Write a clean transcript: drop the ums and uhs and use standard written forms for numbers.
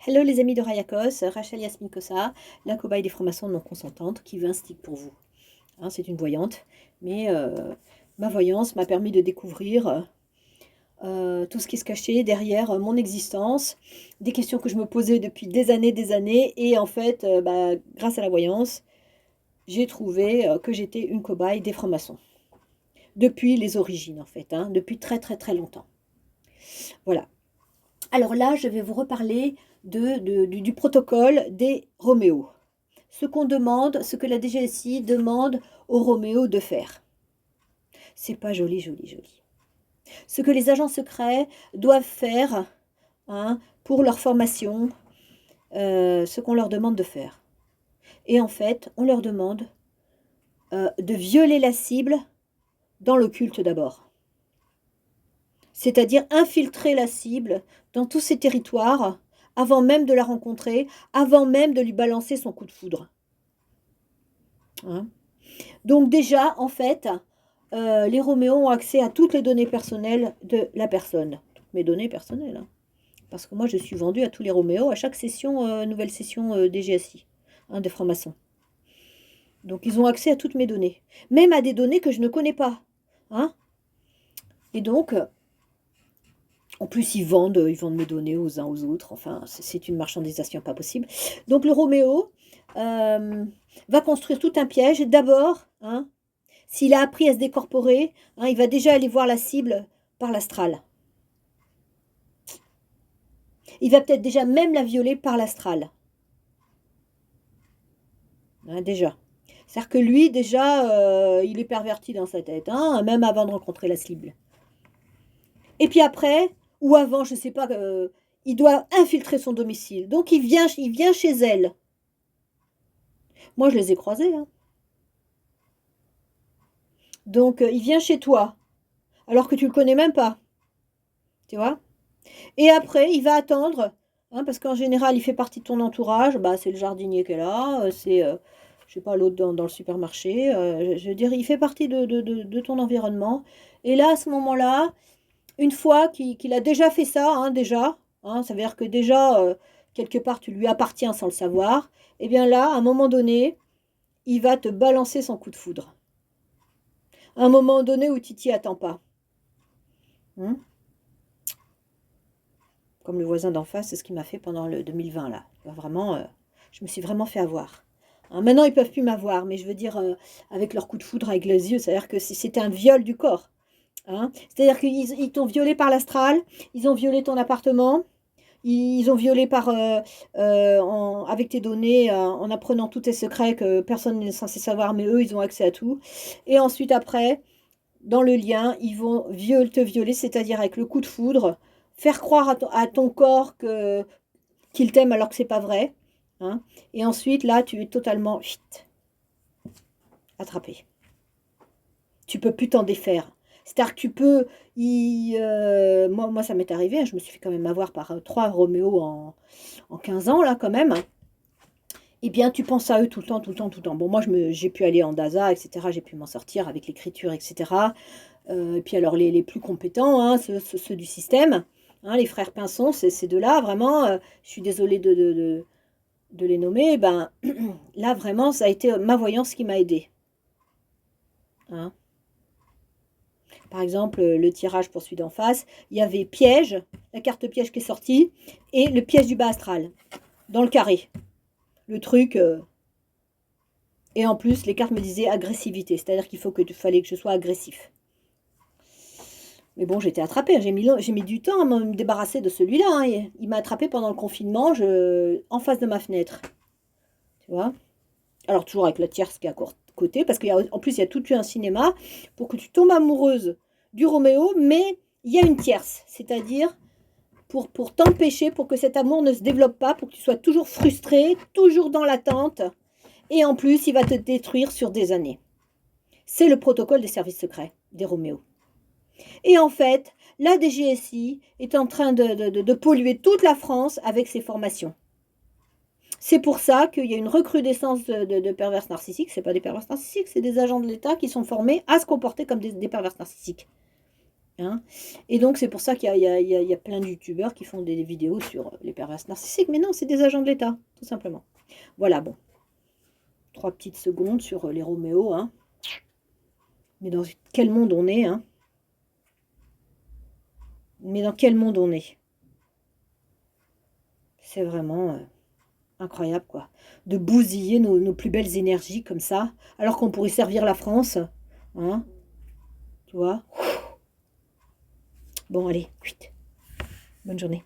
Hello les amis de Rayakos, Rachel Yasmine Kossa, la cobaye des francs-maçons non consentantes qui veut un stick pour vous. Hein, c'est une voyante, mais ma voyance m'a permis de découvrir tout ce qui se cachait derrière mon existence, des questions que je me posais depuis des années, et en fait, grâce à la voyance, j'ai trouvé que j'étais une cobaye des francs-maçons. Depuis les origines en fait, hein, depuis très très très longtemps. Voilà. Alors là, je vais vous reparler du protocole des Roméo. Ce qu'on demande, ce que la DGSI demande aux Roméo de faire. C'est pas joli, joli, joli. Ce que les agents secrets doivent faire, hein, pour leur formation, ce qu'on leur demande de faire. Et en fait, on leur demande de violer la cible dans l'occulte d'abord. C'est-à-dire infiltrer la cible dans tous ces territoires avant même de la rencontrer, avant même de lui balancer son coup de foudre. Hein. Donc déjà, en fait, les Roméo ont accès à toutes les données personnelles de la personne. Toutes mes données personnelles. Hein. Parce que moi, je suis vendue à tous les Roméo à chaque session, nouvelle session DGSI, hein, de francs-maçons. Donc ils ont accès à toutes mes données. Même à des données que je ne connais pas. Hein. Et donc, en plus, ils vendent mes données aux uns aux autres. Enfin, c'est une marchandisation pas possible. Donc le Roméo va construire tout un piège. D'abord, hein, s'il a appris à se décorporer, hein, il va déjà aller voir la cible par l'astral. Il va peut-être déjà même la violer par l'astral. Hein, déjà. C'est-à-dire que lui, déjà, il est perverti dans sa tête, hein, même avant de rencontrer la cible. Et puis après, ou avant, je ne sais pas, il doit infiltrer son domicile. Donc il vient chez elle. Moi, je les ai croisés. Hein. Donc il vient chez toi, alors que tu ne le connais même pas. Tu vois? Et après, il va attendre, hein, parce qu'en général, il fait partie de ton entourage. Bah, c'est le jardinier qui est là, c'est, je sais pas, l'autre dans le supermarché. Je veux dire, il fait partie de ton environnement. Et là, à ce moment-là, une fois qu'il a déjà fait ça, hein, déjà, hein, ça veut dire que déjà, quelque part, tu lui appartiens sans le savoir, et bien là, à un moment donné, il va te balancer son coup de foudre. À un moment donné où tu t'y attends pas. Hein. Comme le voisin d'en face, c'est ce qu'il m'a fait pendant le 2020, là. Vraiment, je me suis vraiment fait avoir. Hein, maintenant, ils ne peuvent plus m'avoir, mais je veux dire, avec leur coup de foudre avec les yeux, c'est-à-dire que c'était un viol du corps. Hein. C'est-à-dire qu'ils t'ont violé par l'astral, ils ont violé ton appartement, ils ont violé avec tes données, en apprenant tous tes secrets que personne n'est censé savoir, mais eux, ils ont accès à tout. Et ensuite, après, dans le lien, ils vont te violer, c'est-à-dire avec le coup de foudre, faire croire à ton corps qu'il t'aime alors que c'est pas vrai. Hein. Et ensuite, là, tu es totalement attrapé. Tu peux plus t'en défaire. C'est-à-dire que tu peux... moi, ça m'est arrivé, hein, je me suis fait quand même avoir par 3 Roméo en 15 ans, là, quand même. Eh bien, tu penses à eux tout le temps, tout le temps, tout le temps. Bon, moi, j'ai pu aller en DASA, etc. J'ai pu m'en sortir avec l'écriture, etc. Et puis alors, les plus compétents, hein, ceux du système, hein, les frères Pinson, ces deux-là, vraiment, je suis désolée de les nommer, ben, là, vraiment, ça a été ma voyance qui m'a aidée. Hein. Par exemple, le tirage pour celui d'en face, il y avait piège, la carte piège qui est sortie, et le piège du bas astral, dans le carré. Le truc... et en plus, les cartes me disaient agressivité, c'est-à-dire fallait que je sois agressif. Mais bon, j'étais attrapée, j'ai mis du temps à me débarrasser de celui-là. Hein. Il m'a attrapée pendant le confinement, en face de ma fenêtre. Tu vois? Alors toujours avec la tierce qui est à côté, parce qu'en plus, il y a tout un cinéma pour que tu tombes amoureuse du Roméo, mais il y a une tierce, c'est-à-dire pour t'empêcher, pour que cet amour ne se développe pas, pour que tu sois toujours frustrée, toujours dans l'attente, et en plus, il va te détruire sur des années. C'est le protocole des services secrets des Roméo. Et en fait, la DGSI est en train de polluer toute la France avec ses formations. C'est pour ça qu'il y a une recrudescence de pervers narcissiques. Ce n'est pas des pervers narcissiques, c'est des agents de l'État qui sont formés à se comporter comme des pervers narcissiques. Hein. Et donc, c'est pour ça qu'il y a plein de youtubeurs qui font des vidéos sur les perverses narcissiques. Mais non, c'est des agents de l'État, tout simplement. Voilà, bon. 3 petites secondes sur les Roméo. Hein. Mais dans quel monde on est, hein? Mais dans quel monde on est? C'est vraiment incroyable, quoi. De bousiller nos plus belles énergies comme ça, alors qu'on pourrait servir la France. Hein? Tu vois? Bon, allez, bonne journée.